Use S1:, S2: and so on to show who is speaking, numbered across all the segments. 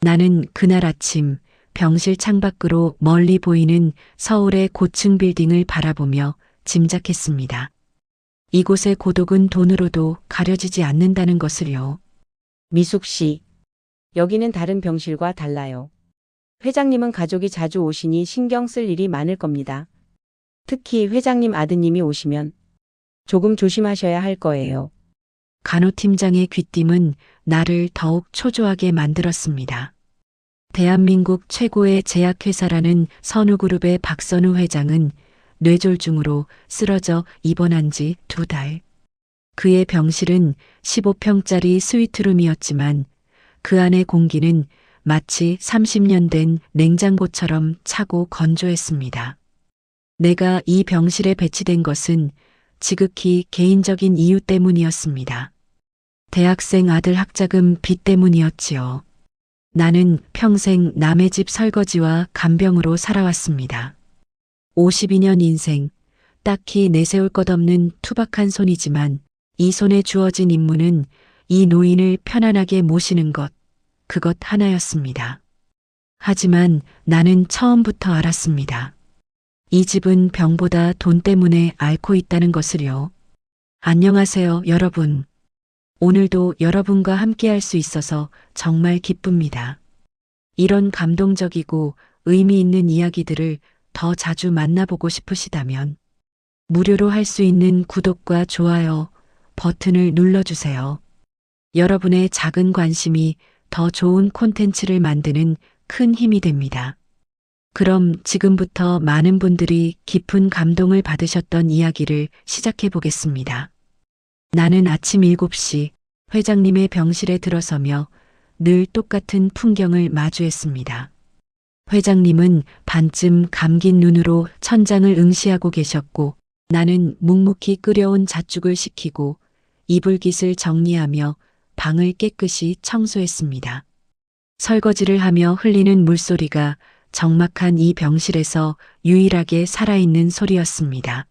S1: 나는 그날 아침 병실 창밖으로 멀리 보이는 서울의 고층 빌딩을 바라보며 짐작했습니다. 이곳의 고독은 돈으로도 가려지지 않는다는 것을요.
S2: 미숙 씨, 여기는 다른 병실과 달라요. 회장님은 가족이 자주 오시니 신경 쓸 일이 많을 겁니다. 특히 회장님 아드님이 오시면 조금 조심하셔야 할 거예요.
S1: 간호팀장의 귀띔은 나를 더욱 초조하게 만들었습니다. 대한민국 최고의 제약회사라는 선우그룹의 박선우 회장은 뇌졸중으로 쓰러져 입원한 지 2달. 그의 병실은 15평짜리 스위트룸이었지만 그 안의 공기는 마치 30년 된 냉장고처럼 차고 건조했습니다. 내가 이 병실에 배치된 것은 지극히 개인적인 이유 때문이었습니다. 대학생 아들 학자금 빚 때문이었지요. 나는 평생 남의 집 설거지와 간병으로 살아왔습니다. 52년 인생, 딱히 내세울 것 없는 투박한 손이지만 이 손에 주어진 임무는 이 노인을 편안하게 모시는 것, 그것 하나였습니다. 하지만 나는 처음부터 알았습니다. 이 집은 병보다 돈 때문에 앓고 있다는 것을요. 안녕하세요, 여러분. 오늘도 여러분과 함께할 수 있어서 정말 기쁩니다. 이런 감동적이고 의미 있는 이야기들을 더 자주 만나보고 싶으시다면 무료로 할 수 있는 구독과 좋아요 버튼을 눌러주세요. 여러분의 작은 관심이 더 좋은 콘텐츠를 만드는 큰 힘이 됩니다. 그럼 지금부터 많은 분들이 깊은 감동을 받으셨던 이야기를 시작해 보겠습니다. 나는 아침 7시 회장님의 병실에 들어서며 늘 똑같은 풍경을 마주했습니다. 회장님은 반쯤 감긴 눈으로 천장을 응시하고 계셨고 나는 묵묵히 끓여온 잣죽을 식히고 이불깃을 정리하며 방을 깨끗이 청소했습니다. 설거지를 하며 흘리는 물소리가 적막한 이 병실에서 유일하게 살아있는 소리였습니다.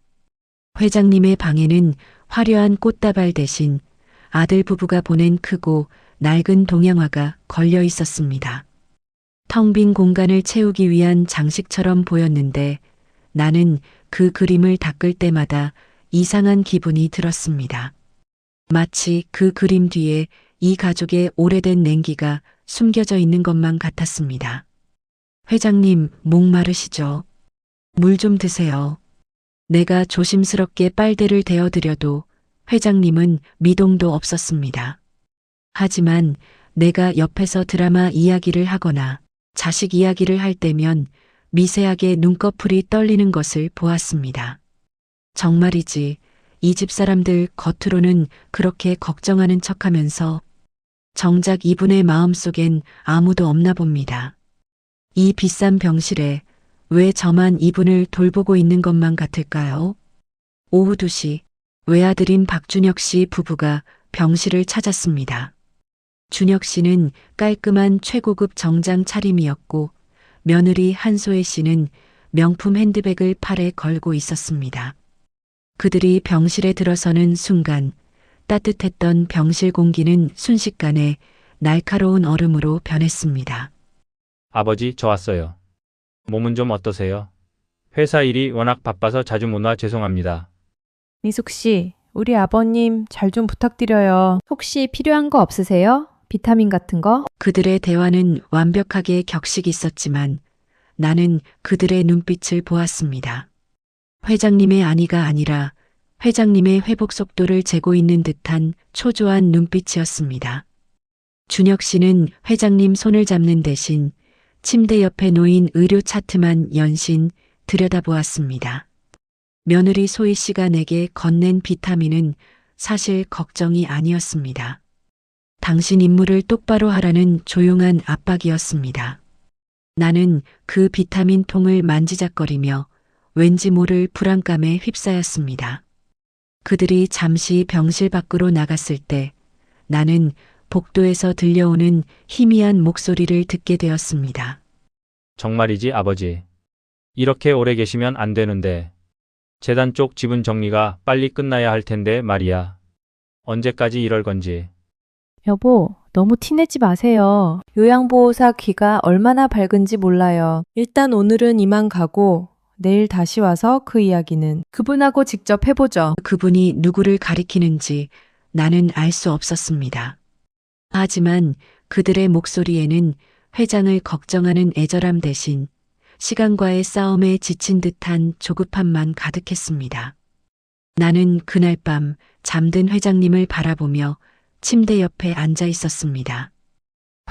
S1: 회장님의 방에는 화려한 꽃다발 대신 아들 부부가 보낸 크고 낡은 동양화가 걸려 있었습니다. 텅 빈 공간을 채우기 위한 장식처럼 보였는데 나는 그 그림을 닦을 때마다 이상한 기분이 들었습니다. 마치 그 그림 뒤에 이 가족의 오래된 냉기가 숨겨져 있는 것만 같았습니다. 회장님, 목마르시죠? 물 좀 드세요. 내가 조심스럽게 빨대를 대어드려도 회장님은 미동도 없었습니다. 하지만 내가 옆에서 드라마 이야기를 하거나 자식 이야기를 할 때면 미세하게 눈꺼풀이 떨리는 것을 보았습니다. 정말이지, 이 집 사람들 겉으로는 그렇게 걱정하는 척하면서 정작 이분의 마음속엔 아무도 없나 봅니다. 이 비싼 병실에 왜 저만 이분을 돌보고 있는 것만 같을까요? 오후 2시 외아들인 박준혁 씨 부부가 병실을 찾았습니다. 준혁 씨는 깔끔한 최고급 정장 차림이었고 며느리 한소혜 씨는 명품 핸드백을 팔에 걸고 있었습니다. 그들이 병실에 들어서는 순간 따뜻했던 병실 공기는 순식간에 날카로운 얼음으로 변했습니다.
S3: 아버지, 저 왔어요. 몸은 좀 어떠세요? 회사 일이 워낙 바빠서 자주 못 와 죄송합니다.
S4: 미숙 씨, 우리 아버님 잘 좀 부탁드려요. 혹시 필요한 거 없으세요? 비타민 같은 거?
S1: 그들의 대화는 완벽하게 격식이 있었지만 나는 그들의 눈빛을 보았습니다. 회장님의 아니가 아니라 회장님의 회복 속도를 재고 있는 듯한 초조한 눈빛이었습니다. 준혁 씨는 회장님 손을 잡는 대신 침대 옆에 놓인 의료 차트만 연신 들여다보았습니다. 며느리 소희 씨가 내게 건넨 비타민은 사실 걱정이 아니었습니다. 당신 임무를 똑바로 하라는 조용한 압박이었습니다. 나는 그 비타민 통을 만지작거리며 왠지 모를 불안감에 휩싸였습니다. 그들이 잠시 병실 밖으로 나갔을 때 나는 복도에서 들려오는 희미한 목소리를 듣게 되었습니다.
S3: 정말이지, 아버지. 이렇게 오래 계시면 안 되는데. 재단 쪽 지분 정리가 빨리 끝나야 할 텐데 말이야. 언제까지 이럴 건지.
S4: 여보, 너무 티내지 마세요. 요양보호사 귀가 얼마나 밝은지 몰라요. 일단 오늘은 이만 가고 내일 다시 와서 그 이야기는 그분하고 직접 해보죠.
S1: 그분이 누구를 가리키는지 나는 알 수 없었습니다. 하지만 그들의 목소리에는 회장을 걱정하는 애절함 대신 시간과의 싸움에 지친 듯한 조급함만 가득했습니다. 나는 그날 밤 잠든 회장님을 바라보며 침대 옆에 앉아 있었습니다.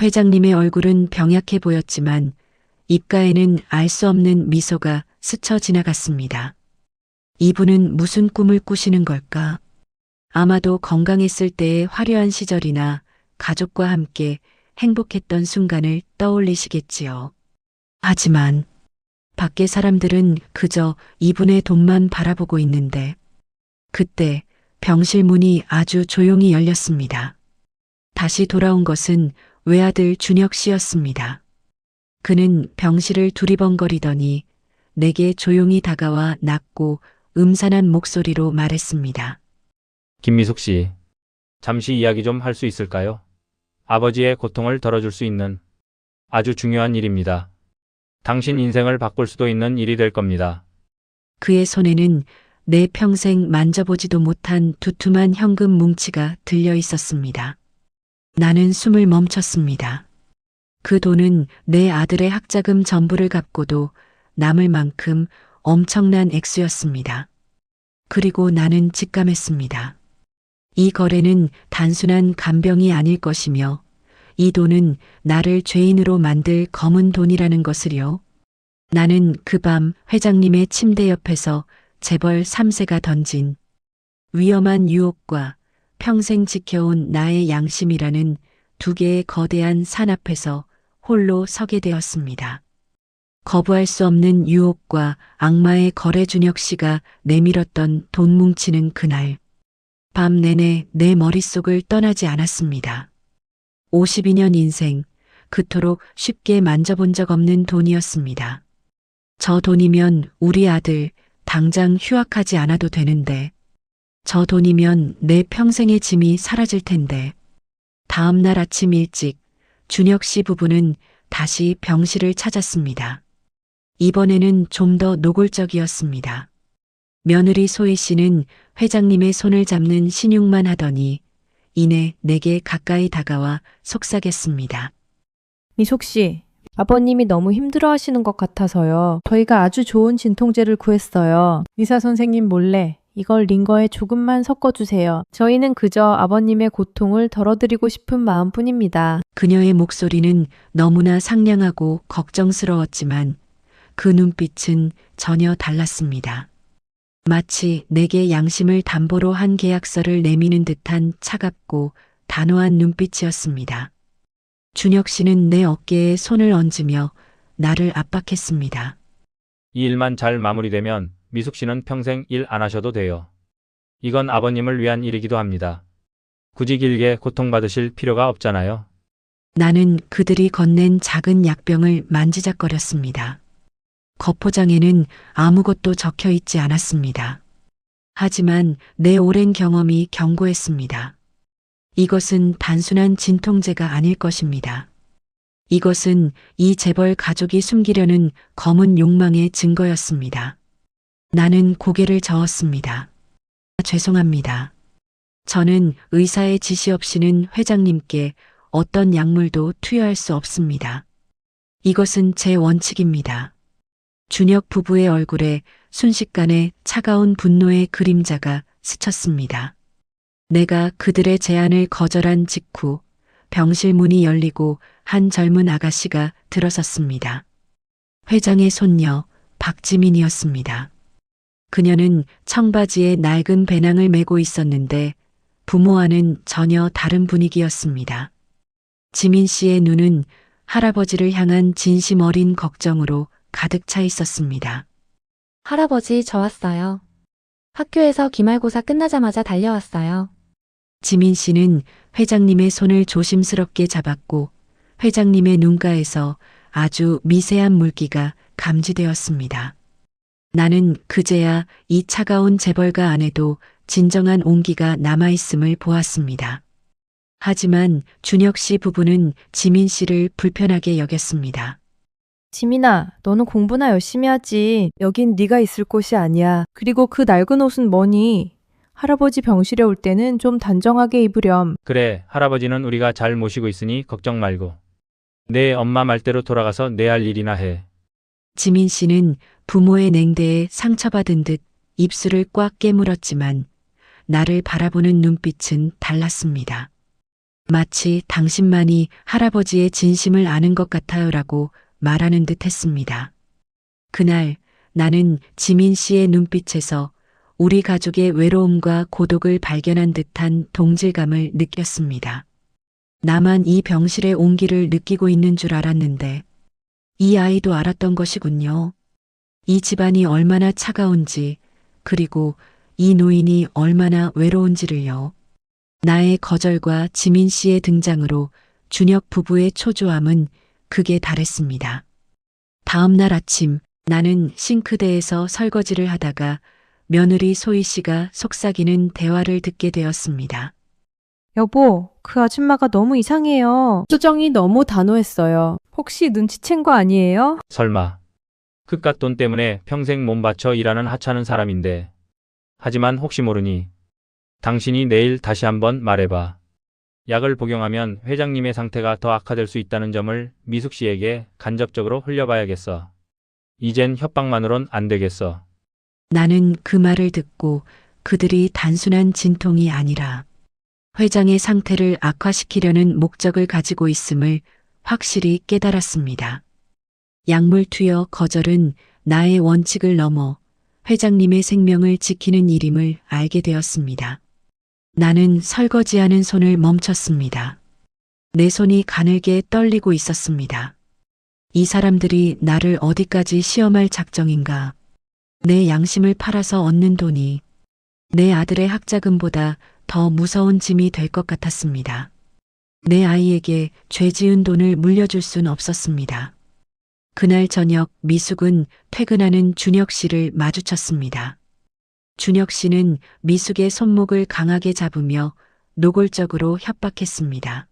S1: 회장님의 얼굴은 병약해 보였지만 입가에는 알 수 없는 미소가 스쳐 지나갔습니다. 이분은 무슨 꿈을 꾸시는 걸까? 아마도 건강했을 때의 화려한 시절이나 가족과 함께 행복했던 순간을 떠올리시겠지요. 하지만 밖의 사람들은 그저 이분의 돈만 바라보고 있는데 그때 병실 문이 아주 조용히 열렸습니다. 다시 돌아온 것은 외아들 준혁 씨였습니다. 그는 병실을 두리번거리더니 내게 조용히 다가와 낮고 음산한 목소리로 말했습니다.
S3: 김미숙 씨, 잠시 이야기 좀 할 수 있을까요? 아버지의 고통을 덜어줄 수 있는 아주 중요한 일입니다. 당신 인생을 바꿀 수도 있는 일이 될 겁니다.
S1: 그의 손에는 내 평생 만져보지도 못한 두툼한 현금 뭉치가 들려 있었습니다. 나는 숨을 멈췄습니다. 그 돈은 내 아들의 학자금 전부를 갚고도 남을 만큼 엄청난 액수였습니다. 그리고 나는 직감했습니다. 이 거래는 단순한 간병이 아닐 것이며 이 돈은 나를 죄인으로 만들 검은 돈이라는 것을요. 나는 그 밤 회장님의 침대 옆에서 재벌 3세가 던진 위험한 유혹과 평생 지켜온 나의 양심이라는 두 개의 거대한 산 앞에서 홀로 서게 되었습니다. 거부할 수 없는 유혹과 악마의 거래 준혁 씨가 내밀었던 돈 뭉치는 그날. 밤 내내 내 머릿속을 떠나지 않았습니다. 52년 인생, 그토록 쉽게 만져본 적 없는 돈이었습니다. 저 돈이면 우리 아들 당장 휴학하지 않아도 되는데, 저 돈이면 내 평생의 짐이 사라질 텐데. 다음 날 아침 일찍 준혁 씨 부부는 다시 병실을 찾았습니다. 이번에는 좀 더 노골적이었습니다. 며느리 소희 씨는 회장님의 손을 잡는 신용만 하더니 이내 내게 가까이 다가와 속삭였습니다.
S4: 미숙 씨, 아버님이 너무 힘들어 하시는 것 같아서요. 저희가 아주 좋은 진통제를 구했어요. 의사 선생님 몰래 이걸 링거에 조금만 섞어주세요. 저희는 그저 아버님의 고통을 덜어드리고 싶은 마음뿐입니다.
S1: 그녀의 목소리는 너무나 상냥하고 걱정스러웠지만 그 눈빛은 전혀 달랐습니다. 마치 내게 양심을 담보로 한 계약서를 내미는 듯한 차갑고 단호한 눈빛이었습니다. 준혁 씨는 내 어깨에 손을 얹으며 나를 압박했습니다.
S3: 이 일만 잘 마무리되면 미숙 씨는 평생 일 안 하셔도 돼요. 이건 아버님을 위한 일이기도 합니다. 굳이 길게 고통받으실 필요가 없잖아요.
S1: 나는 그들이 건넨 작은 약병을 만지작거렸습니다. 겉포장에는 아무것도 적혀 있지 않았습니다. 하지만 내 오랜 경험이 경고했습니다. 이것은 단순한 진통제가 아닐 것입니다. 이것은 이 재벌 가족이 숨기려는 검은 욕망의 증거였습니다. 나는 고개를 저었습니다. 죄송합니다. 저는 의사의 지시 없이는 회장님께 어떤 약물도 투여할 수 없습니다. 이것은 제 원칙입니다. 준혁 부부의 얼굴에 순식간에 차가운 분노의 그림자가 스쳤습니다. 내가 그들의 제안을 거절한 직후 병실 문이 열리고 한 젊은 아가씨가 들어섰습니다. 회장의 손녀 박지민이었습니다. 그녀는 청바지에 낡은 배낭을 메고 있었는데 부모와는 전혀 다른 분위기였습니다. 지민 씨의 눈은 할아버지를 향한 진심 어린 걱정으로 가득 차 있었습니다.
S5: 할아버지, 저 왔어요. 학교에서 기말고사 끝나자마자 달려왔어요.
S1: 지민 씨는 회장님의 손을 조심스럽게 잡았고 회장님의 눈가에서 아주 미세한 물기가 감지되었습니다. 나는 그제야 이 차가운 재벌가 안에도 진정한 온기가 남아있음을 보았습니다. 하지만 준혁 씨 부부는 지민 씨를 불편하게 여겼습니다.
S4: 지민아, 너는 공부나 열심히 하지. 여긴 네가 있을 곳이 아니야. 그리고 그 낡은 옷은 뭐니? 할아버지 병실에 올 때는 좀 단정하게 입으렴.
S3: 그래, 할아버지는 우리가 잘 모시고 있으니 걱정 말고. 내 엄마 말대로 돌아가서 내 할 일이나 해.
S1: 지민 씨는 부모의 냉대에 상처받은 듯 입술을 꽉 깨물었지만 나를 바라보는 눈빛은 달랐습니다. 마치 당신만이 할아버지의 진심을 아는 것 같아요라고 말하는 듯 했습니다. 그날 나는 지민 씨의 눈빛에서 우리 가족의 외로움과 고독을 발견한 듯한 동질감을 느꼈습니다. 나만 이 병실의 온기를 느끼고 있는 줄 알았는데 이 아이도 알았던 것이군요. 이 집안이 얼마나 차가운지, 그리고 이 노인이 얼마나 외로운지를요. 나의 거절과 지민 씨의 등장으로 준혁 부부의 초조함은 극에 달했습니다. 다음 날 아침 나는 싱크대에서 설거지를 하다가 며느리 소희 씨가 속삭이는 대화를 듣게 되었습니다.
S4: 여보, 그 아줌마가 너무 이상해요. 수정이 너무 단호했어요. 혹시 눈치챈 거 아니에요?
S3: 설마. 그깟 돈 때문에 평생 몸 바쳐 일하는 하찮은 사람인데. 하지만 혹시 모르니. 당신이 내일 다시 한번 말해봐. 약을 복용하면 회장님의 상태가 더 악화될 수 있다는 점을 미숙 씨에게 간접적으로 흘려봐야겠어. 이젠 협박만으론 안 되겠어.
S1: 나는 그 말을 듣고 그들이 단순한 진통이 아니라 회장의 상태를 악화시키려는 목적을 가지고 있음을 확실히 깨달았습니다. 약물 투여 거절은 나의 원칙을 넘어 회장님의 생명을 지키는 일임을 알게 되었습니다. 나는 설거지하는 손을 멈췄습니다. 내 손이 가늘게 떨리고 있었습니다. 이 사람들이 나를 어디까지 시험할 작정인가? 내 양심을 팔아서 얻는 돈이 내 아들의 학자금보다 더 무서운 짐이 될 것 같았습니다. 내 아이에게 죄 지은 돈을 물려줄 순 없었습니다. 그날 저녁 미숙은 퇴근하는 준혁 씨를 마주쳤습니다. 준혁 씨는 미숙의 손목을 강하게 잡으며 노골적으로 협박했습니다.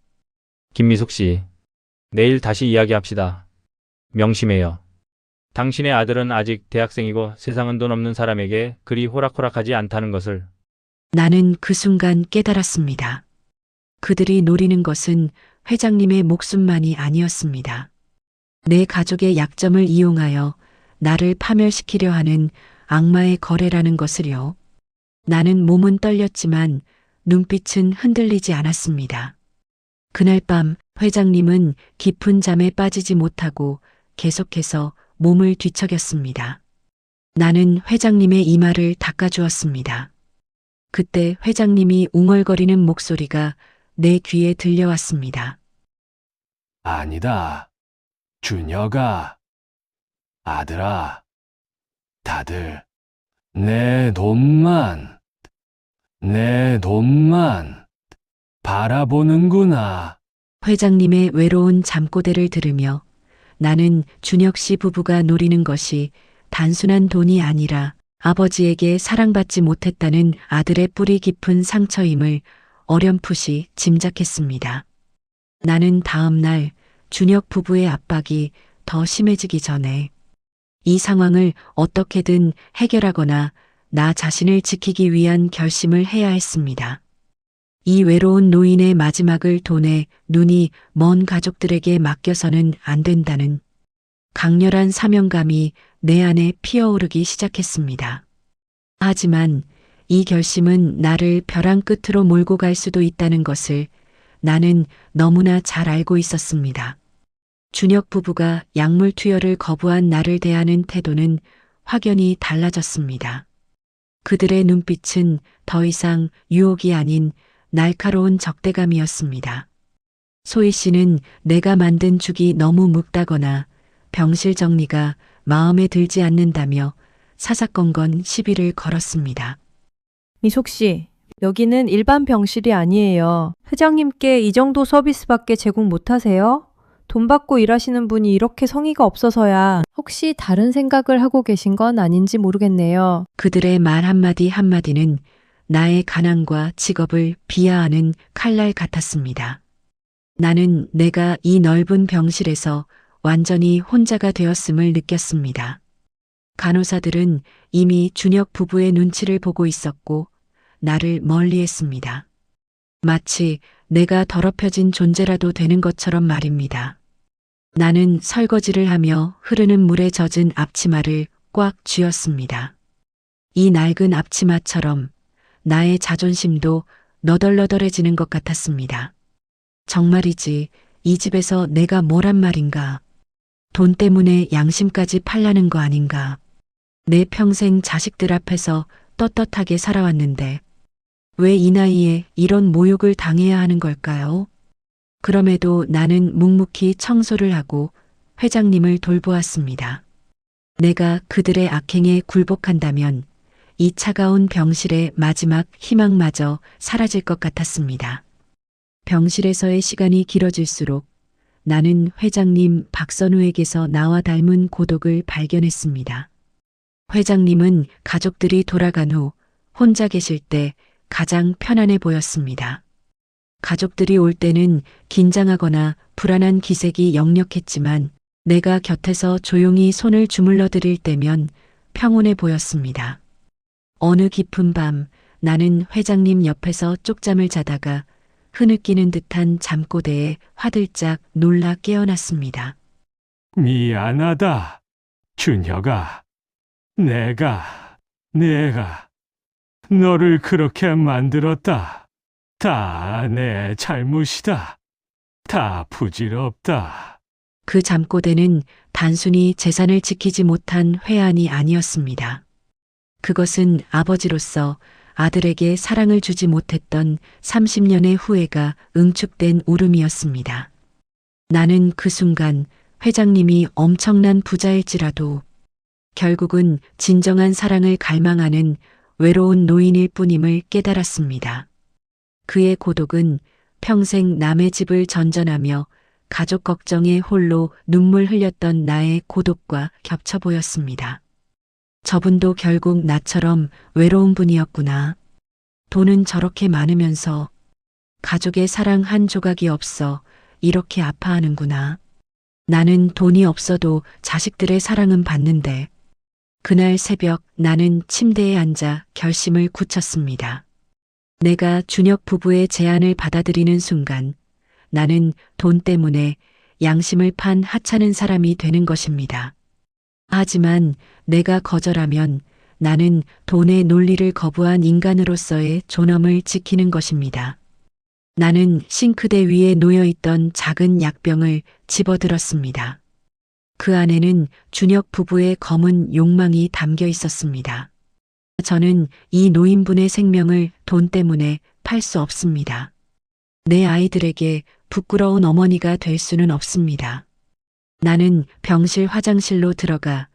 S3: 김미숙 씨. 내일 다시 이야기합시다. 명심해요. 당신의 아들은 아직 대학생이고 세상은 돈 없는 사람에게 그리 호락호락하지 않다는 것을.
S1: 나는 그 순간 깨달았습니다. 그들이 노리는 것은 회장님의 목숨만이 아니었습니다. 내 가족의 약점을 이용하여 나를 파멸시키려 하는 악마의 거래라는 것을요. 나는 몸은 떨렸지만 눈빛은 흔들리지 않았습니다. 그날 밤 회장님은 깊은 잠에 빠지지 못하고 계속해서 몸을 뒤척였습니다. 나는 회장님의 이마를 닦아주었습니다. 그때 회장님이 웅얼거리는 목소리가 내 귀에 들려왔습니다.
S6: 아니다. 준혁아. 아들아. 다들 내 돈만 바라보는구나.
S1: 회장님의 외로운 잠꼬대를 들으며 나는 준혁 씨 부부가 노리는 것이 단순한 돈이 아니라 아버지에게 사랑받지 못했다는 아들의 뿌리 깊은 상처임을 어렴풋이 짐작했습니다. 나는 다음 날 준혁 부부의 압박이 더 심해지기 전에 이 상황을 어떻게든 해결하거나 나 자신을 지키기 위한 결심을 해야 했습니다. 이 외로운 노인의 마지막을 돈에 눈이 먼 가족들에게 맡겨서는 안 된다는 강렬한 사명감이 내 안에 피어오르기 시작했습니다. 하지만 이 결심은 나를 벼랑 끝으로 몰고 갈 수도 있다는 것을 나는 너무나 잘 알고 있었습니다. 준혁 부부가 약물 투여를 거부한 나를 대하는 태도는 확연히 달라졌습니다. 그들의 눈빛은 더 이상 유혹이 아닌 날카로운 적대감이었습니다. 소희 씨는 내가 만든 죽이 너무 묵다거나 병실 정리가 마음에 들지 않는다며 사사건건 시비를 걸었습니다.
S4: 미숙 씨, 여기는 일반 병실이 아니에요. 회장님께 이 정도 서비스밖에 제공 못하세요? 돈 받고 일하시는 분이 이렇게 성의가 없어서야. 혹시 다른 생각을 하고 계신 건 아닌지 모르겠네요.
S1: 그들의 말 한마디 한마디는 나의 가난과 직업을 비하하는 칼날 같았습니다. 나는 내가 이 넓은 병실에서 완전히 혼자가 되었음을 느꼈습니다. 간호사들은 이미 준혁 부부의 눈치를 보고 있었고 나를 멀리했습니다. 마치 내가 더럽혀진 존재라도 되는 것처럼 말입니다. 나는 설거지를 하며 흐르는 물에 젖은 앞치마를 꽉 쥐었습니다. 이 낡은 앞치마처럼 나의 자존심도 너덜너덜해지는 것 같았습니다. 정말이지 이 집에서 내가 뭐란 말인가? 돈 때문에 양심까지 팔라는 거 아닌가? 내 평생 자식들 앞에서 떳떳하게 살아왔는데 왜 이 나이에 이런 모욕을 당해야 하는 걸까요? 그럼에도 나는 묵묵히 청소를 하고 회장님을 돌보았습니다. 내가 그들의 악행에 굴복한다면 이 차가운 병실의 마지막 희망마저 사라질 것 같았습니다. 병실에서의 시간이 길어질수록 나는 회장님 박선우에게서 나와 닮은 고독을 발견했습니다. 회장님은 가족들이 돌아간 후 혼자 계실 때 가장 편안해 보였습니다. 가족들이 올 때는 긴장하거나 불안한 기색이 역력했지만 내가 곁에서 조용히 손을 주물러 드릴 때면 평온해 보였습니다. 어느 깊은 밤 나는 회장님 옆에서 쪽잠을 자다가 흐느끼는 듯한 잠꼬대에 화들짝 놀라 깨어났습니다.
S6: 미안하다, 준혁아. 내가 너를 그렇게 만들었다. 다 내 잘못이다. 다 부질없다.
S1: 그 잠꼬대는 단순히 재산을 지키지 못한 회한이 아니었습니다. 그것은 아버지로서 아들에게 사랑을 주지 못했던 30년의 후회가 응축된 울음이었습니다. 나는 그 순간 회장님이 엄청난 부자일지라도 결국은 진정한 사랑을 갈망하는 외로운 노인일 뿐임을 깨달았습니다. 그의 고독은 평생 남의 집을 전전하며 가족 걱정에 홀로 눈물 흘렸던 나의 고독과 겹쳐 보였습니다. 저분도 결국 나처럼 외로운 분이었구나. 돈은 저렇게 많으면서 가족의 사랑 한 조각이 없어 이렇게 아파하는구나. 나는 돈이 없어도 자식들의 사랑은 받는데. 그날 새벽 나는 침대에 앉아 결심을 굳혔습니다. 내가 준혁 부부의 제안을 받아들이는 순간 나는 돈 때문에 양심을 판 하찮은 사람이 되는 것입니다. 하지만 내가 거절하면 나는 돈의 논리를 거부한 인간으로서의 존엄을 지키는 것입니다. 나는 싱크대 위에 놓여있던 작은 약병을 집어들었습니다. 그 안에는 준혁 부부의 검은 욕망이 담겨 있었습니다. 저는 이 노인분의 생명을 돈 때문에 팔 수 없습니다. 내 아이들에게 부끄러운 어머니가 될 수는 없습니다. 나는 병실 화장실로 들어가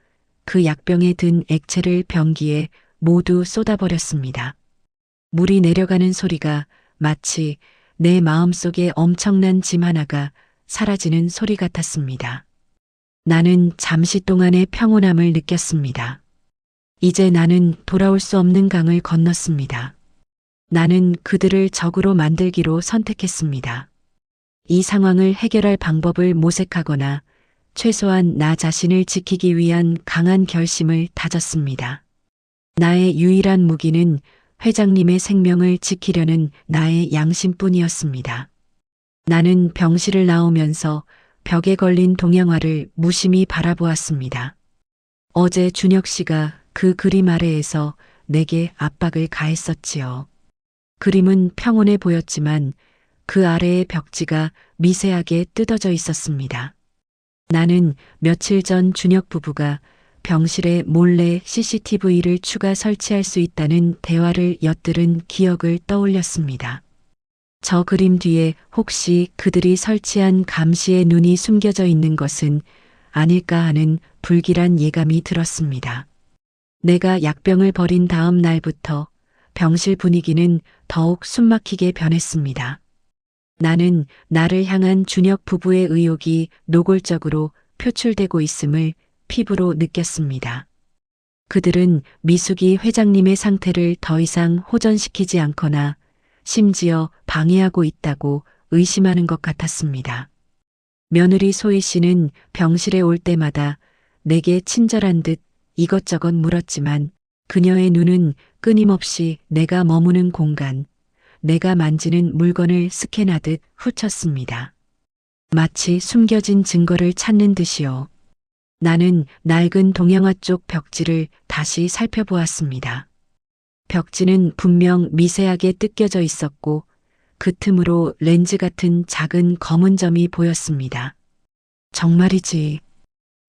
S1: 그 약병에 든 액체를 변기에 모두 쏟아버렸습니다. 물이 내려가는 소리가 마치 내 마음속에 엄청난 짐 하나가 사라지는 소리 같았습니다. 나는 잠시 동안의 평온함을 느꼈습니다. 이제 나는 돌아올 수 없는 강을 건넜습니다. 나는 그들을 적으로 만들기로 선택했습니다. 이 상황을 해결할 방법을 모색하거나 최소한 나 자신을 지키기 위한 강한 결심을 다졌습니다. 나의 유일한 무기는 회장님의 생명을 지키려는 나의 양심뿐이었습니다. 나는 병실을 나오면서 벽에 걸린 동양화를 무심히 바라보았습니다. 어제 준혁 씨가 그 그림 아래에서 내게 압박을 가했었지요. 그림은 평온해 보였지만 그 아래의 벽지가 미세하게 뜯어져 있었습니다. 나는 며칠 전 준혁 부부가 병실에 몰래 CCTV를 추가 설치할 수 있다는 대화를 엿들은 기억을 떠올렸습니다. 저 그림 뒤에 혹시 그들이 설치한 감시의 눈이 숨겨져 있는 것은 아닐까 하는 불길한 예감이 들었습니다. 내가 약병을 버린 다음 날부터 병실 분위기는 더욱 숨막히게 변했습니다. 나는 나를 향한 준혁 부부의 의혹이 노골적으로 표출되고 있음을 피부로 느꼈습니다. 그들은 미숙이 회장님의 상태를 더 이상 호전시키지 않거나 심지어 방해하고 있다고 의심하는 것 같았습니다. 며느리 소희 씨는 병실에 올 때마다 내게 친절한 듯 이것저것 물었지만 그녀의 눈은 끊임없이 내가 머무는 공간, 내가 만지는 물건을 스캔하듯 훑었습니다. 마치 숨겨진 증거를 찾는 듯이요. 나는 낡은 동양화 쪽 벽지를 다시 살펴보았습니다. 벽지는 분명 미세하게 뜯겨져 있었고 그 틈으로 렌즈 같은 작은 검은 점이 보였습니다. 정말이지.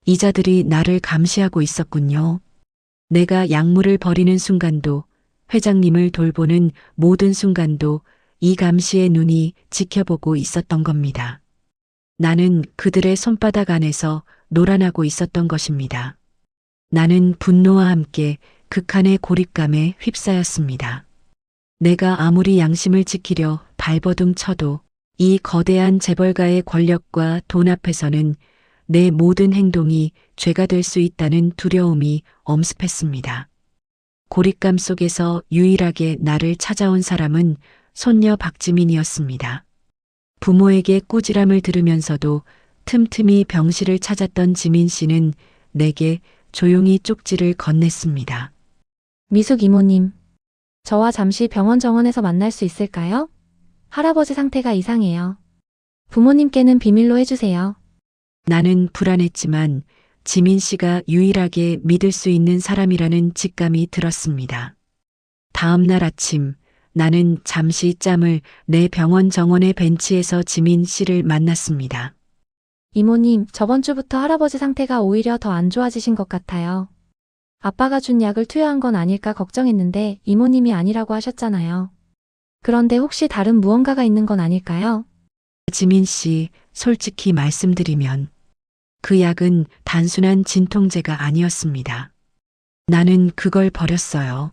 S1: 이자들이 나를 감시하고 있었군요. 내가 약물을 버리는 순간도, 회장님을 돌보는 모든 순간도 이 감시의 눈이 지켜보고 있었던 겁니다. 나는 그들의 손바닥 안에서 놀아나고 있었던 것입니다. 나는 분노와 함께 극한의 고립감에 휩싸였습니다. 내가 아무리 양심을 지키려 발버둥 쳐도 이 거대한 재벌가의 권력과 돈 앞에서는 내 모든 행동이 죄가 될 수 있다는 두려움이 엄습했습니다. 고립감 속에서 유일하게 나를 찾아온 사람은 손녀 박지민이었습니다. 부모에게 꾸지람을 들으면서도 틈틈이 병실을 찾았던 지민 씨는 내게 조용히 쪽지를 건넸습니다.
S5: 미숙 이모님, 저와 잠시 병원 정원에서 만날 수 있을까요? 할아버지 상태가 이상해요. 부모님께는 비밀로 해주세요.
S1: 나는 불안했지만 지민 씨가 유일하게 믿을 수 있는 사람이라는 직감이 들었습니다. 다음 날 아침 나는 잠시 짬을 내 병원 정원의 벤치에서 지민 씨를 만났습니다.
S5: 이모님, 저번 주부터 할아버지 상태가 오히려 더 안 좋아지신 것 같아요. 아빠가 준 약을 투여한 건 아닐까 걱정했는데 이모님이 아니라고 하셨잖아요. 그런데 혹시 다른 무언가가 있는 건 아닐까요?
S1: 지민 씨, 솔직히 말씀드리면 그 약은 단순한 진통제가 아니었습니다. 나는 그걸 버렸어요.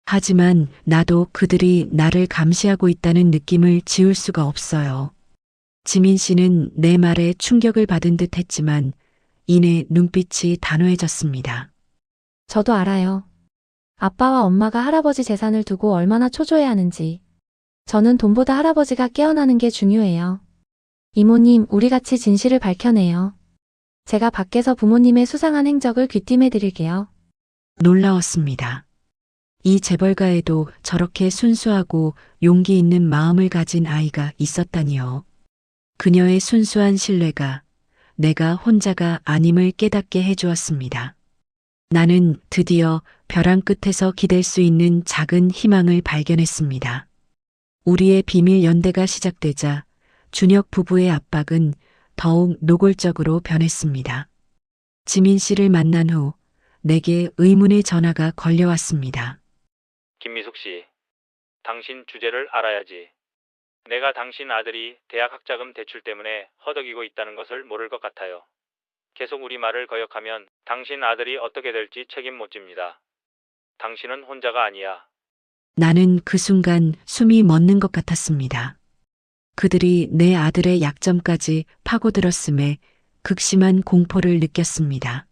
S1: 하지만 나도 그들이 나를 감시하고 있다는 느낌을 지울 수가 없어요. 지민 씨는 내 말에 충격을 받은 듯 했지만 이내 눈빛이 단호해졌습니다.
S5: 저도 알아요. 아빠와 엄마가 할아버지 재산을 두고 얼마나 초조해하는지. 저는 돈보다 할아버지가 깨어나는 게 중요해요. 이모님, 우리 같이 진실을 밝혀내요. 제가 밖에서 부모님의 수상한 행적을 귀띔해 드릴게요.
S1: 놀라웠습니다. 이 재벌가에도 저렇게 순수하고 용기 있는 마음을 가진 아이가 있었다니요. 그녀의 순수한 신뢰가 내가 혼자가 아님을 깨닫게 해주었습니다. 나는 드디어 벼랑 끝에서 기댈 수 있는 작은 희망을 발견했습니다. 우리의 비밀 연대가 시작되자 준혁 부부의 압박은 더욱 노골적으로 변했습니다. 지민 씨를 만난 후 내게 의문의 전화가 걸려왔습니다.
S3: 김미숙 씨, 당신 주제를 알아야지. 내가 당신 아들이 대학 학자금 대출 때문에 허덕이고 있다는 것을 모를 것 같아요. 계속 우리 말을 거역하면 당신 아들이 어떻게 될지 책임 못 집니다. 당신은 혼자가 아니야.
S1: 나는 그 순간 숨이 멎는 것 같았습니다. 그들이 내 아들의 약점까지 파고들었음에 극심한 공포를 느꼈습니다.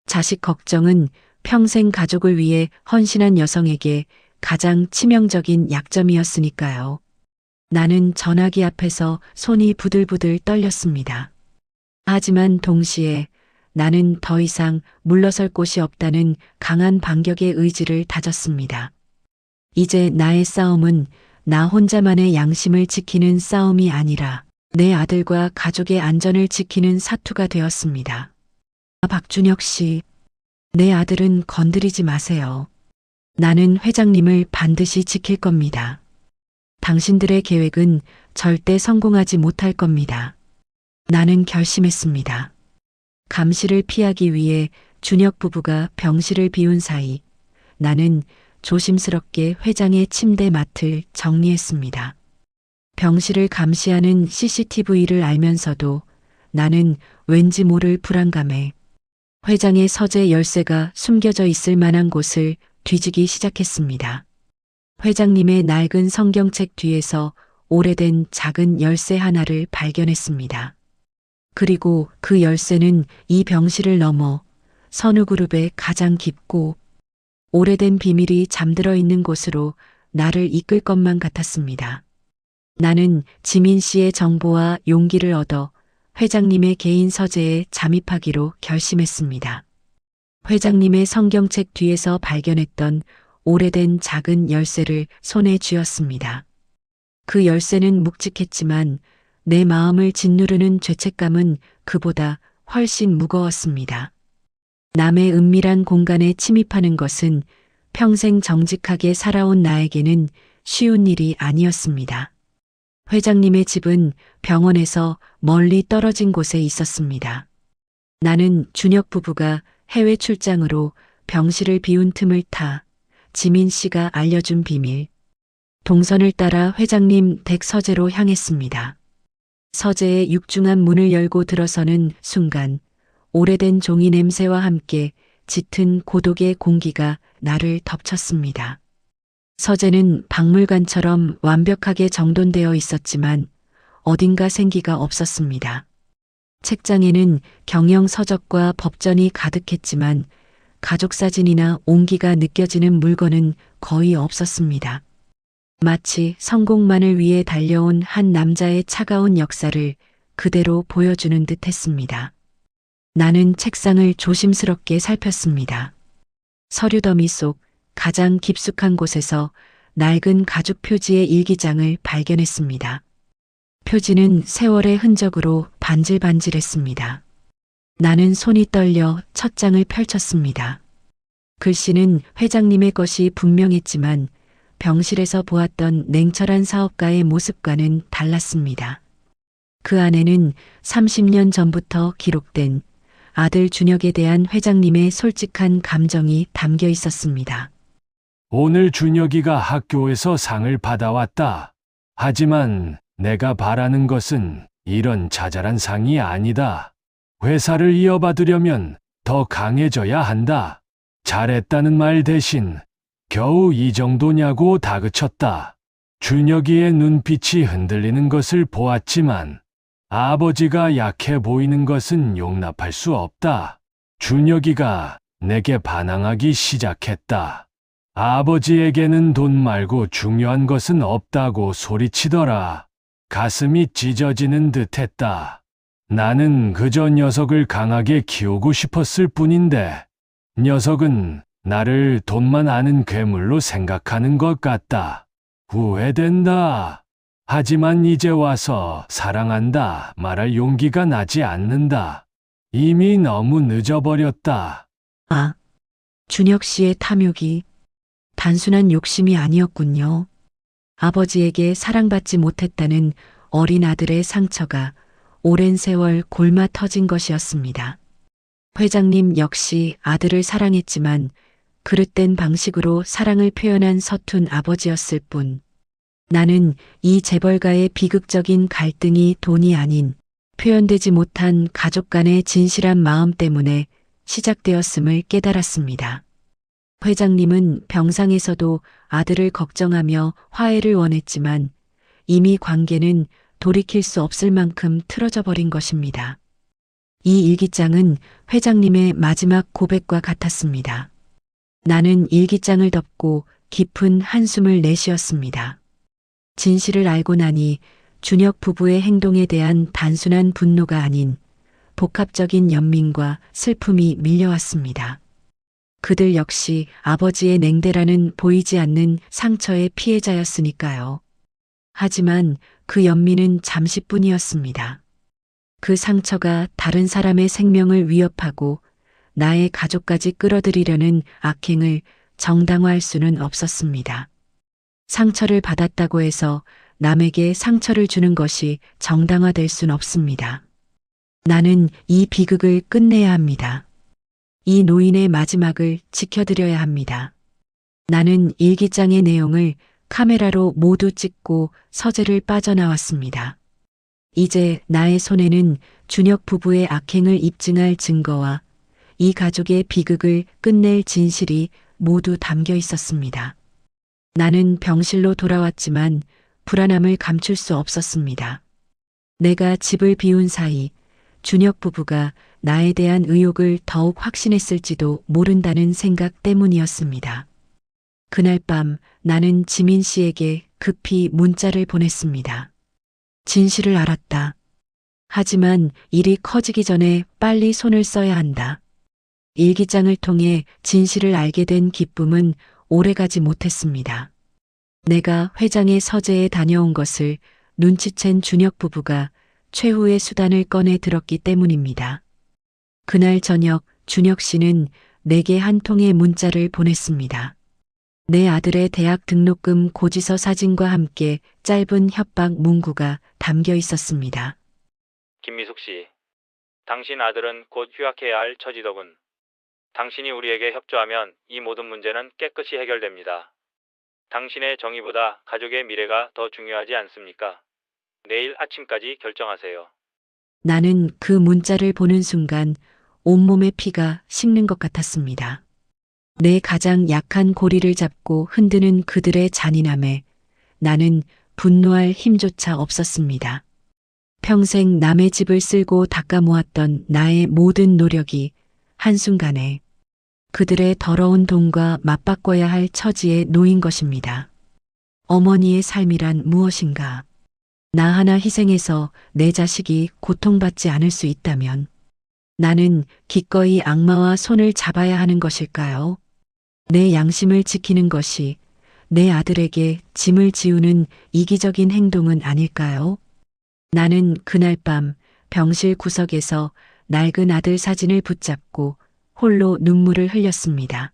S1: 자식 걱정은 평생 가족을 위해 헌신한 여성에게 가장 치명적인 약점이었으니까요. 나는 전화기 앞에서 손이 부들부들 떨렸습니다. 하지만 동시에 나는 더 이상 물러설 곳이 없다는 강한 반격의 의지를 다졌습니다. 이제 나의 싸움은 나 혼자만의 양심을 지키는 싸움이 아니라 내 아들과 가족의 안전을 지키는 사투가 되었습니다. 박준혁 씨, 내 아들은 건드리지 마세요. 나는 회장님을 반드시 지킬 겁니다. 당신들의 계획은 절대 성공하지 못할 겁니다. 나는 결심했습니다. 감시를 피하기 위해 준혁 부부가 병실을 비운 사이 나는 조심스럽게 회장의 침대 맡을 정리했습니다. 병실을 감시하는 CCTV를 알면서도 나는 왠지 모를 불안감에 회장의 서재 열쇠가 숨겨져 있을 만한 곳을 뒤지기 시작했습니다. 회장님의 낡은 성경책 뒤에서 오래된 작은 열쇠 하나를 발견했습니다. 그리고 그 열쇠는 이 병실을 넘어 선우그룹의 가장 깊고 오래된 비밀이 잠들어 있는 곳으로 나를 이끌 것만 같았습니다. 나는 지민 씨의 정보와 용기를 얻어 회장님의 개인 서재에 잠입하기로 결심했습니다. 회장님의 성경책 뒤에서 발견했던 오래된 작은 열쇠를 손에 쥐었습니다. 그 열쇠는 묵직했지만 내 마음을 짓누르는 죄책감은 그보다 훨씬 무거웠습니다. 남의 은밀한 공간에 침입하는 것은 평생 정직하게 살아온 나에게는 쉬운 일이 아니었습니다. 회장님의 집은 병원에서 멀리 떨어진 곳에 있었습니다. 나는 준혁 부부가 해외 출장으로 병실을 비운 틈을 타 지민 씨가 알려준 비밀, 동선을 따라 회장님 댁 서재로 향했습니다. 서재의 육중한 문을 열고 들어서는 순간 오래된 종이 냄새와 함께 짙은 고독의 공기가 나를 덮쳤습니다. 서재는 박물관처럼 완벽하게 정돈되어 있었지만 어딘가 생기가 없었습니다. 책장에는 경영 서적과 법전이 가득했지만 가족 사진이나 온기가 느껴지는 물건은 거의 없었습니다. 마치 성공만을 위해 달려온 한 남자의 차가운 역사를 그대로 보여주는 듯 했습니다. 나는 책상을 조심스럽게 살폈습니다. 서류 더미 속 가장 깊숙한 곳에서 낡은 가죽 표지의 일기장을 발견했습니다. 표지는 세월의 흔적으로 반질반질했습니다. 나는 손이 떨려 첫 장을 펼쳤습니다. 글씨는 회장님의 것이 분명했지만 병실에서 보았던 냉철한 사업가의 모습과는 달랐습니다. 그 안에는 30년 전부터 기록된 아들 준혁에 대한 회장님의 솔직한 감정이 담겨 있었습니다.
S6: 오늘 준혁이가 학교에서 상을 받아왔다. 하지만 내가 바라는 것은 이런 자잘한 상이 아니다. 회사를 이어받으려면 더 강해져야 한다. 잘했다는 말 대신 겨우 이 정도냐고 다그쳤다. 준혁이의 눈빛이 흔들리는 것을 보았지만 아버지가 약해 보이는 것은 용납할 수 없다. 준혁이가 내게 반항하기 시작했다. 아버지에게는 돈 말고 중요한 것은 없다고 소리치더라. 가슴이 찢어지는 듯했다. 나는 그저 녀석을 강하게 키우고 싶었을 뿐인데 녀석은 나를 돈만 아는 괴물로 생각하는 것 같다. 후회된다. 하지만 이제 와서 사랑한다 말할 용기가 나지 않는다. 이미 너무 늦어버렸다.
S1: 아, 준혁 씨의 탐욕이 단순한 욕심이 아니었군요. 아버지에게 사랑받지 못했다는 어린 아들의 상처가 오랜 세월 골마 터진 것이었습니다. 회장님 역시 아들을 사랑했지만 그릇된 방식으로 사랑을 표현한 서툰 아버지였을 뿐. 나는 이 재벌가의 비극적인 갈등이 돈이 아닌 표현되지 못한 가족 간의 진실한 마음 때문에 시작되었음을 깨달았습니다. 회장님은 병상에서도 아들을 걱정하며 화해를 원했지만 이미 관계는 돌이킬 수 없을 만큼 틀어져 버린 것입니다. 이 일기장은 회장님의 마지막 고백과 같았습니다. 나는 일기장을 덮고 깊은 한숨을 내쉬었습니다. 진실을 알고 나니 준혁 부부의 행동에 대한 단순한 분노가 아닌 복합적인 연민과 슬픔이 밀려왔습니다. 그들 역시 아버지의 냉대라는 보이지 않는 상처의 피해자였으니까요. 하지만 그 연민은 잠시뿐이었습니다. 그 상처가 다른 사람의 생명을 위협하고 나의 가족까지 끌어들이려는 악행을 정당화할 수는 없었습니다. 상처를 받았다고 해서 남에게 상처를 주는 것이 정당화될 순 없습니다. 나는 이 비극을 끝내야 합니다. 이 노인의 마지막을 지켜드려야 합니다. 나는 일기장의 내용을 카메라로 모두 찍고 서재를 빠져나왔습니다. 이제 나의 손에는 준혁 부부의 악행을 입증할 증거와 이 가족의 비극을 끝낼 진실이 모두 담겨 있었습니다. 나는 병실로 돌아왔지만 불안함을 감출 수 없었습니다. 내가 집을 비운 사이 준혁 부부가 나에 대한 의혹을 더욱 확신했을지도 모른다는 생각 때문이었습니다. 그날 밤 나는 지민 씨에게 급히 문자를 보냈습니다. 진실을 알았다. 하지만 일이 커지기 전에 빨리 손을 써야 한다. 일기장을 통해 진실을 알게 된 기쁨은 오래가지 못했습니다. 내가 회장의 서재에 다녀온 것을 눈치챈 준혁 부부가 최후의 수단을 꺼내 들었기 때문입니다. 그날 저녁 준혁 씨는 내게 한 통의 문자를 보냈습니다. 내 아들의 대학 등록금 고지서 사진과 함께 짧은 협박 문구가 담겨 있었습니다.
S3: 김미숙 씨, 당신 아들은 곧 휴학해야 할 처지더군. 당신이 우리에게 협조하면 이 모든 문제는 깨끗이 해결됩니다. 당신의 정의보다 가족의 미래가 더 중요하지 않습니까? 내일 아침까지 결정하세요.
S1: 나는 그 문자를 보는 순간 온몸의 피가 식는 것 같았습니다. 내 가장 약한 고리를 잡고 흔드는 그들의 잔인함에 나는 분노할 힘조차 없었습니다. 평생 남의 집을 쓸고 닦아 모았던 나의 모든 노력이 한순간에 그들의 더러운 돈과 맞바꿔야 할 처지에 놓인 것입니다. 어머니의 삶이란 무엇인가? 나 하나 희생해서 내 자식이 고통받지 않을 수 있다면 나는 기꺼이 악마와 손을 잡아야 하는 것일까요? 내 양심을 지키는 것이 내 아들에게 짐을 지우는 이기적인 행동은 아닐까요? 나는 그날 밤 병실 구석에서 낡은 아들 사진을 붙잡고 홀로 눈물을 흘렸습니다.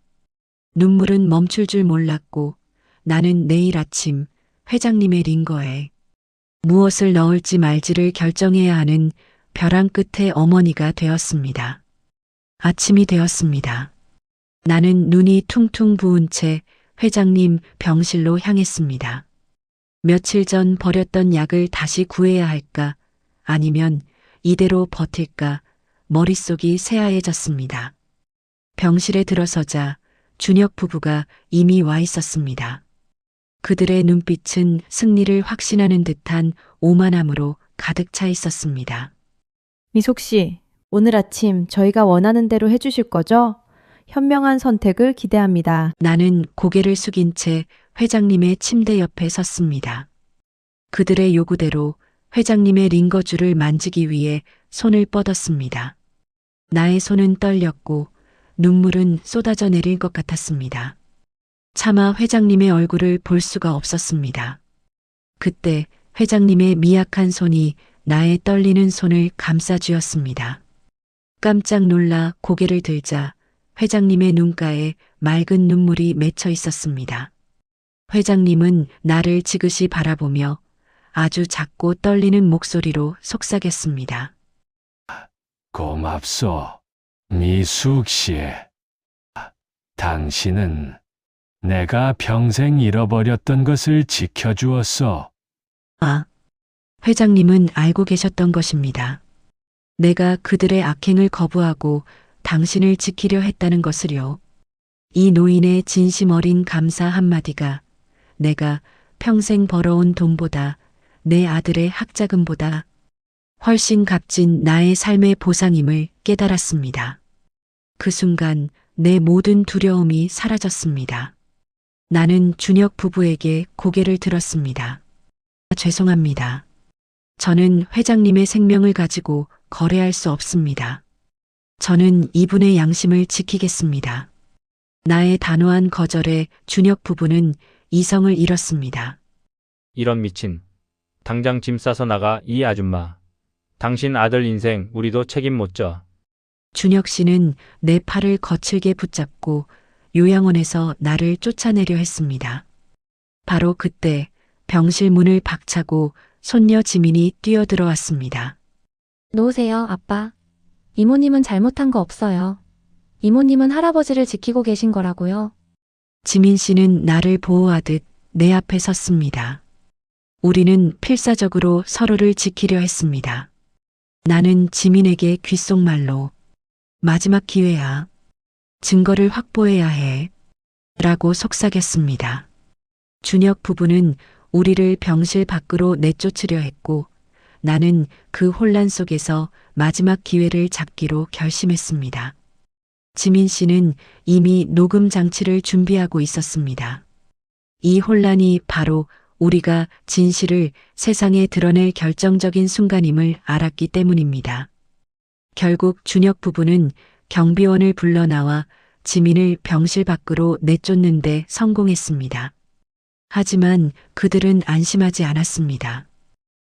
S1: 눈물은 멈출 줄 몰랐고 나는 내일 아침 회장님의 링거에 무엇을 넣을지 말지를 결정해야 하는 벼랑 끝의 어머니가 되었습니다. 아침이 되었습니다. 나는 눈이 퉁퉁 부은 채 회장님 병실로 향했습니다. 며칠 전 버렸던 약을 다시 구해야 할까? 아니면 이대로 버틸까? 머릿속이 새하얘졌습니다. 병실에 들어서자 준혁 부부가 이미 와 있었습니다. 그들의 눈빛은 승리를 확신하는 듯한 오만함으로 가득 차 있었습니다.
S4: 미숙 씨, 오늘 아침 저희가 원하는 대로 해주실 거죠? 현명한 선택을 기대합니다.
S1: 나는 고개를 숙인 채 회장님의 침대 옆에 섰습니다. 그들의 요구대로 회장님의 링거줄을 만지기 위해 손을 뻗었습니다. 나의 손은 떨렸고 눈물은 쏟아져 내릴 것 같았습니다. 차마 회장님의 얼굴을 볼 수가 없었습니다. 그때 회장님의 미약한 손이 나의 떨리는 손을 감싸쥐었습니다. 깜짝 놀라 고개를 들자 회장님의 눈가에 맑은 눈물이 맺혀 있었습니다. 회장님은 나를 지그시 바라보며 아주 작고 떨리는 목소리로 속삭였습니다.
S6: 고맙소, 미숙 씨. 당신은 내가 평생 잃어버렸던 것을 지켜주었소.
S1: 아, 회장님은 알고 계셨던 것입니다. 내가 그들의 악행을 거부하고 당신을 지키려 했다는 것을요. 이 노인의 진심 어린 감사 한마디가 내가 평생 벌어온 돈보다 내 아들의 학자금보다 훨씬 값진 나의 삶의 보상임을 깨달았습니다. 그 순간 내 모든 두려움이 사라졌습니다. 나는 준혁 부부에게 고개를 들었습니다. 죄송합니다. 저는 회장님의 생명을 가지고 거래할 수 없습니다. 저는 이분의 양심을 지키겠습니다. 나의 단호한 거절에 준혁 부부는 이성을 잃었습니다.
S3: 이런 미친. 당장 짐 싸서 나가 이 아줌마. 당신 아들 인생 우리도 책임 못 져.
S1: 준혁 씨는 내 팔을 거칠게 붙잡고 요양원에서 나를 쫓아내려 했습니다. 바로 그때 병실 문을 박차고 손녀 지민이 뛰어들어왔습니다.
S5: 놓으세요, 아빠. 이모님은 잘못한 거 없어요. 이모님은 할아버지를 지키고 계신 거라고요.
S1: 지민 씨는 나를 보호하듯 내 앞에 섰습니다. 우리는 필사적으로 서로를 지키려 했습니다. 나는 지민에게 귓속말로 마지막 기회야. 증거를 확보해야 해. 라고 속삭였습니다. 준혁 부부는 우리를 병실 밖으로 내쫓으려 했고 나는 그 혼란 속에서 마지막 기회를 잡기로 결심했습니다. 지민 씨는 이미 녹음 장치를 준비하고 있었습니다. 이 혼란이 바로 우리가 진실을 세상에 드러낼 결정적인 순간임을 알았기 때문입니다. 결국 준혁 부부는 경비원을 불러 나와 지민을 병실 밖으로 내쫓는데 성공했습니다. 하지만 그들은 안심하지 않았습니다.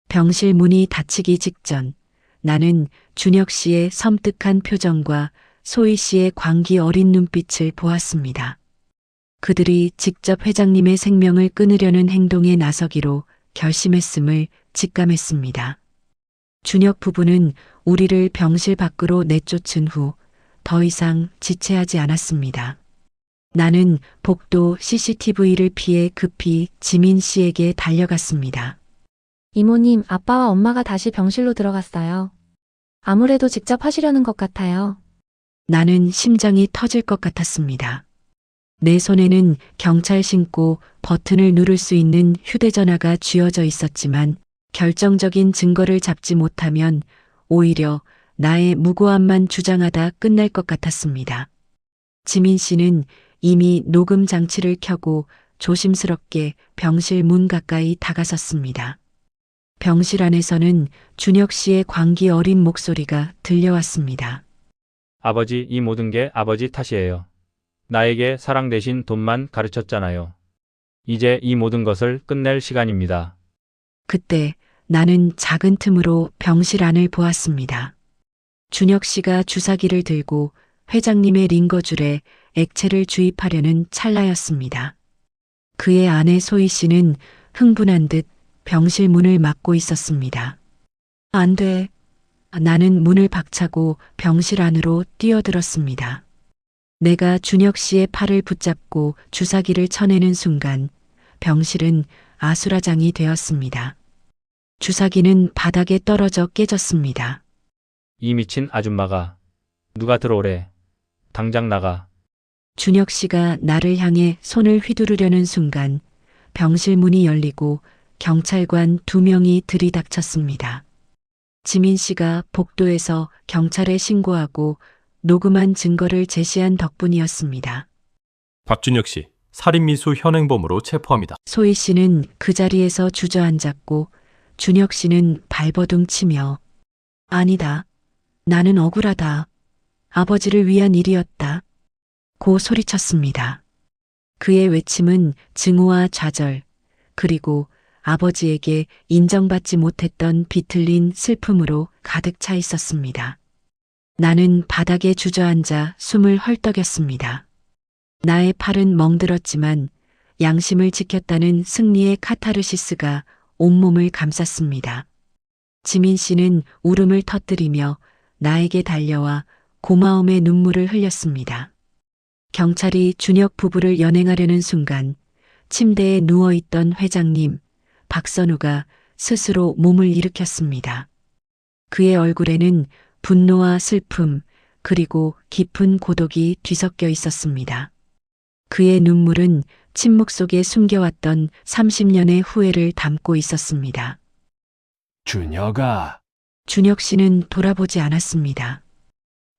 S1: 병실 문이 닫히기 직전 나는 준혁 씨의 섬뜩한 표정과 소희 씨의 광기 어린 눈빛을 보았습니다. 그들이 직접 회장님의 생명을 끊으려는 행동에 나서기로 결심했음을 직감했습니다. 준혁 부부는 우리를 병실 밖으로 내쫓은 후 더 이상 지체하지 않았습니다. 나는 복도 CCTV를 피해 급히 지민 씨에게 달려갔습니다.
S5: 이모님, 아빠와 엄마가 다시 병실로 들어갔어요. 아무래도 직접 하시려는 것 같아요.
S1: 나는 심장이 터질 것 같았습니다. 내 손에는 경찰 신고 버튼을 누를 수 있는 휴대전화가 쥐어져 있었지만 결정적인 증거를 잡지 못하면 오히려 나의 무고함만 주장하다 끝날 것 같았습니다. 지민 씨는 이미 녹음 장치를 켜고 조심스럽게 병실 문 가까이 다가섰습니다. 병실 안에서는 준혁 씨의 광기 어린 목소리가 들려왔습니다.
S3: 아버지, 이 모든 게 아버지 탓이에요. 나에게 사랑 대신 돈만 가르쳤잖아요. 이제 이 모든 것을 끝낼 시간입니다.
S1: 그때 나는 작은 틈으로 병실 안을 보았습니다. 준혁 씨가 주사기를 들고 회장님의 링거줄에 액체를 주입하려는 찰나였습니다. 그의 아내 소희 씨는 흥분한 듯 병실 문을 막고 있었습니다. 안 돼. 나는 문을 박차고 병실 안으로 뛰어들었습니다. 내가 준혁 씨의 팔을 붙잡고 주사기를 쳐내는 순간 병실은 아수라장이 되었습니다. 주사기는 바닥에 떨어져 깨졌습니다.
S3: 이 미친 아줌마가. 누가 들어오래. 당장 나가.
S1: 준혁 씨가 나를 향해 손을 휘두르려는 순간 병실 문이 열리고 경찰관 2명이 들이닥쳤습니다. 지민 씨가 복도에서 경찰에 신고하고 녹음한 증거를 제시한 덕분이었습니다.
S7: 박준혁 씨, 살인미수 현행범으로 체포합니다.
S1: 소희 씨는 그 자리에서 주저앉았고 준혁 씨는 발버둥 치며 아니다. 나는 억울하다. 아버지를 위한 일이었다. 고 소리쳤습니다. 그의 외침은 증오와 좌절, 그리고 아버지에게 인정받지 못했던 비틀린 슬픔으로 가득 차 있었습니다. 나는 바닥에 주저앉아 숨을 헐떡였습니다. 나의 팔은 멍들었지만 양심을 지켰다는 승리의 카타르시스가 온몸을 감쌌습니다. 지민 씨는 울음을 터뜨리며 나에게 달려와 고마움의 눈물을 흘렸습니다. 경찰이 준혁 부부를 연행하려는 순간 침대에 누워있던 회장님, 박선우가 스스로 몸을 일으켰습니다. 그의 얼굴에는 분노와 슬픔, 그리고 깊은 고독이 뒤섞여 있었습니다. 그의 눈물은 침묵 속에 숨겨왔던 30년의 후회를 담고 있었습니다.
S6: 준혁아,
S1: 준혁 씨는 돌아보지 않았습니다.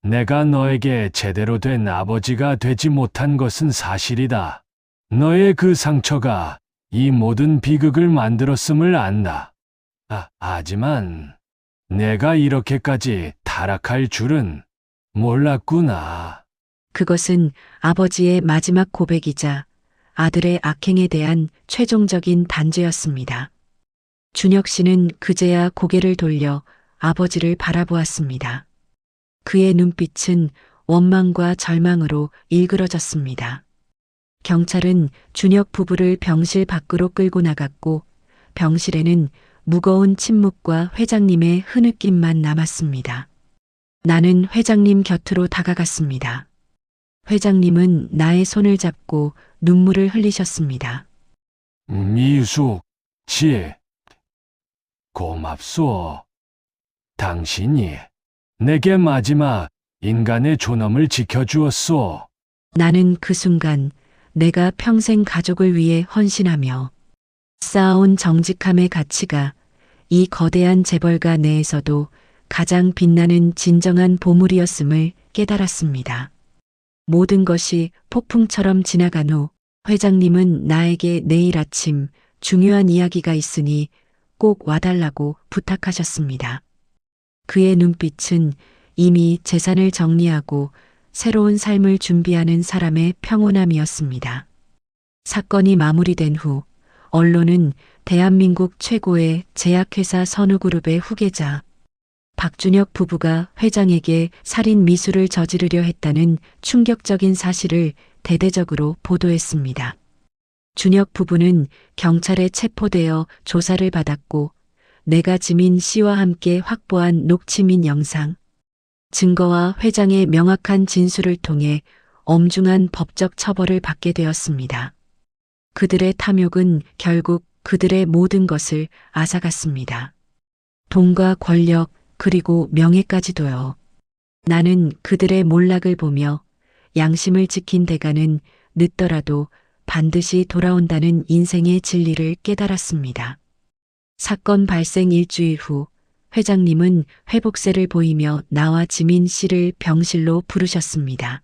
S6: 내가 너에게 제대로 된 아버지가 되지 못한 것은 사실이다. 너의 그 상처가 이 모든 비극을 만들었음을 안다. 하지만 내가 이렇게까지 타락할 줄은 몰랐구나.
S1: 그것은 아버지의 마지막 고백이자 아들의 악행에 대한 최종적인 단죄였습니다. 준혁 씨는 그제야 고개를 돌려 아버지를 바라보았습니다. 그의 눈빛은 원망과 절망으로 일그러졌습니다. 경찰은 준혁 부부를 병실 밖으로 끌고 나갔고 병실에는 무거운 침묵과 회장님의 흐느낌만 남았습니다. 나는 회장님 곁으로 다가갔습니다. 회장님은 나의 손을 잡고 눈물을 흘리셨습니다.
S6: 미숙 씨, 고맙소. 당신이 내게 마지막 인간의 존엄을 지켜주었소.
S1: 나는 그 순간 내가 평생 가족을 위해 헌신하며 쌓아온 정직함의 가치가 이 거대한 재벌가 내에서도 가장 빛나는 진정한 보물이었음을 깨달았습니다. 모든 것이 폭풍처럼 지나간 후 회장님은 나에게 내일 아침 중요한 이야기가 있으니 꼭 와달라고 부탁하셨습니다. 그의 눈빛은 이미 재산을 정리하고 새로운 삶을 준비하는 사람의 평온함이었습니다. 사건이 마무리된 후 언론은 대한민국 최고의 제약회사 선우그룹의 후계자 박준혁 부부가 회장에게 살인 미수를 저지르려 했다는 충격적인 사실을 대대적으로 보도했습니다. 준혁 부부는 경찰에 체포되어 조사를 받았고 내가 지민 씨와 함께 확보한 녹취민 영상, 증거와 회장의 명확한 진술을 통해 엄중한 법적 처벌을 받게 되었습니다. 그들의 탐욕은 결국 그들의 모든 것을 앗아갔습니다. 돈과 권력 그리고 명예까지도요. 나는 그들의 몰락을 보며 양심을 지킨 대가는 늦더라도 반드시 돌아온다는 인생의 진리를 깨달았습니다. 사건 발생 일주일 후 회장님은 회복세를 보이며 나와 지민 씨를 병실로 부르셨습니다.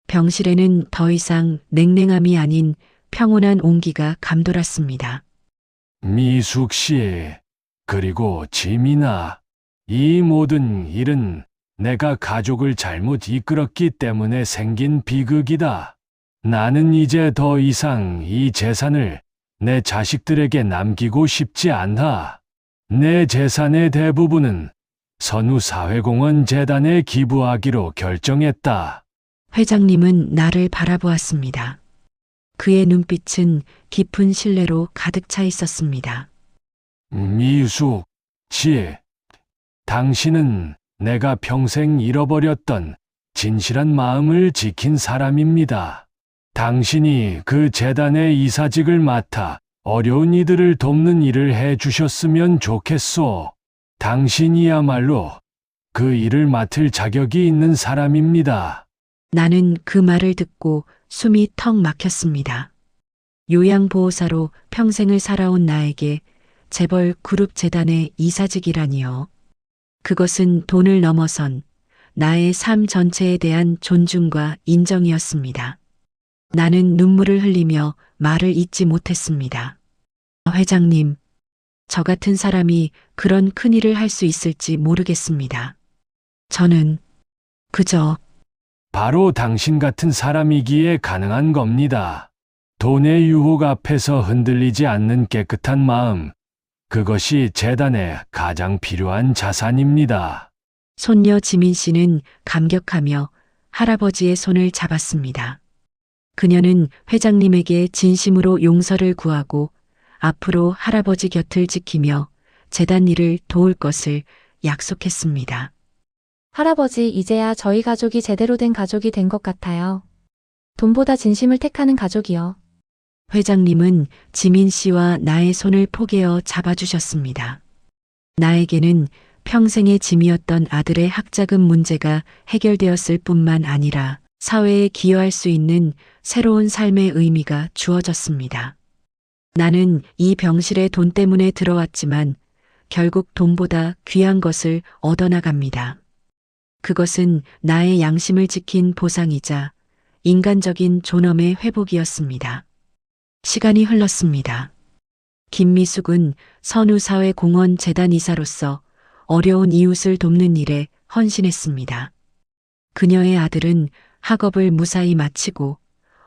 S1: 병실에는 더 이상 냉랭함이 아닌 평온한 온기가 감돌았습니다.
S6: 미숙 씨, 그리고 지민아, 이 모든 일은 내가 가족을 잘못 이끌었기 때문에 생긴 비극이다. 나는 이제 더 이상 이 재산을 내 자식들에게 남기고 싶지 않아. 내 재산의 대부분은 선우사회공헌 재단에 기부하기로 결정했다.
S1: 회장님은 나를 바라보았습니다. 그의 눈빛은 깊은 신뢰로 가득 차 있었습니다.
S6: 미숙 씨, 당신은 내가 평생 잃어버렸던 진실한 마음을 지킨 사람입니다. 당신이 그 재단의 이사직을 맡아 어려운 이들을 돕는 일을 해 주셨으면 좋겠소. 당신이야말로 그 일을 맡을 자격이 있는 사람입니다.
S1: 나는 그 말을 듣고 숨이 턱 막혔습니다. 요양보호사로 평생을 살아온 나에게 재벌 그룹 재단의 이사직이라니요. 그것은 돈을 넘어선 나의 삶 전체에 대한 존중과 인정이었습니다. 나는 눈물을 흘리며 말을 잇지 못했습니다. 회장님, 저 같은 사람이 그런 큰일을 할 수 있을지 모르겠습니다. 저는 그저
S6: 바로 당신 같은 사람이기에 가능한 겁니다. 돈의 유혹 앞에서 흔들리지 않는 깨끗한 마음, 그것이 재단에 가장 필요한 자산입니다.
S1: 손녀 지민 씨는 감격하며 할아버지의 손을 잡았습니다. 그녀는 회장님에게 진심으로 용서를 구하고 앞으로 할아버지 곁을 지키며 재단 일을 도울 것을 약속했습니다.
S5: 할아버지, 이제야 저희 가족이 제대로 된 가족이 된 것 같아요. 돈보다 진심을 택하는 가족이요.
S1: 회장님은 지민 씨와 나의 손을 포개어 잡아주셨습니다. 나에게는 평생의 짐이었던 아들의 학자금 문제가 해결되었을 뿐만 아니라 사회에 기여할 수 있는 새로운 삶의 의미가 주어졌습니다. 나는 이 병실에 돈 때문에 들어왔지만 결국 돈보다 귀한 것을 얻어나갑니다. 그것은 나의 양심을 지킨 보상이자 인간적인 존엄의 회복이었습니다. 시간이 흘렀습니다. 김미숙은 선우사회공헌 재단 이사로서 어려운 이웃을 돕는 일에 헌신했습니다. 그녀의 아들은 학업을 무사히 마치고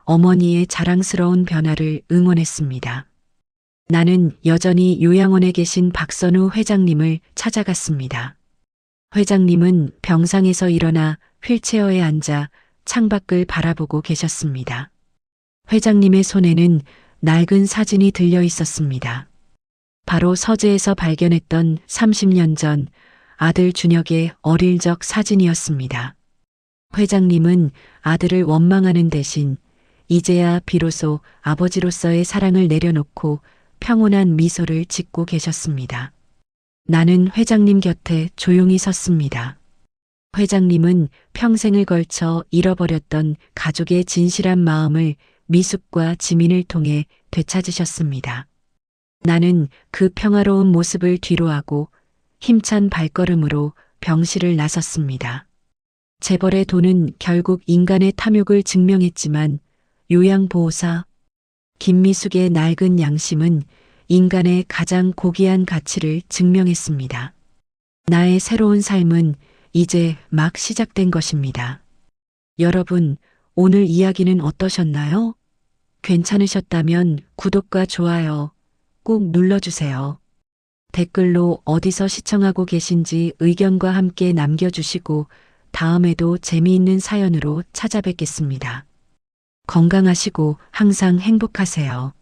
S1: 어머니의 자랑스러운 변화를 응원했습니다. 나는 여전히 요양원에 계신 박선우 회장님을 찾아갔습니다. 회장님은 병상에서 일어나 휠체어에 앉아 창밖을 바라보고 계셨습니다. 회장님의 손에는 낡은 사진이 들려 있었습니다. 바로 서재에서 발견했던 30년 전 아들 준혁의 어릴 적 사진이었습니다. 회장님은 아들을 원망하는 대신 이제야 비로소 아버지로서의 사랑을 내려놓고 평온한 미소를 짓고 계셨습니다. 나는 회장님 곁에 조용히 섰습니다. 회장님은 평생을 걸쳐 잃어버렸던 가족의 진실한 마음을 미숙과 지민을 통해 되찾으셨습니다. 나는 그 평화로운 모습을 뒤로하고 힘찬 발걸음으로 병실을 나섰습니다. 재벌의 돈은 결국 인간의 탐욕을 증명했지만 요양보호사 김미숙의 낡은 양심은 인간의 가장 고귀한 가치를 증명했습니다. 나의 새로운 삶은 이제 막 시작된 것입니다. 여러분, 오늘 이야기는 어떠셨나요? 괜찮으셨다면 구독과 좋아요 꼭 눌러주세요. 댓글로 어디서 시청하고 계신지 의견과 함께 남겨주시고 다음에도 재미있는 사연으로 찾아뵙겠습니다. 건강하시고 항상 행복하세요.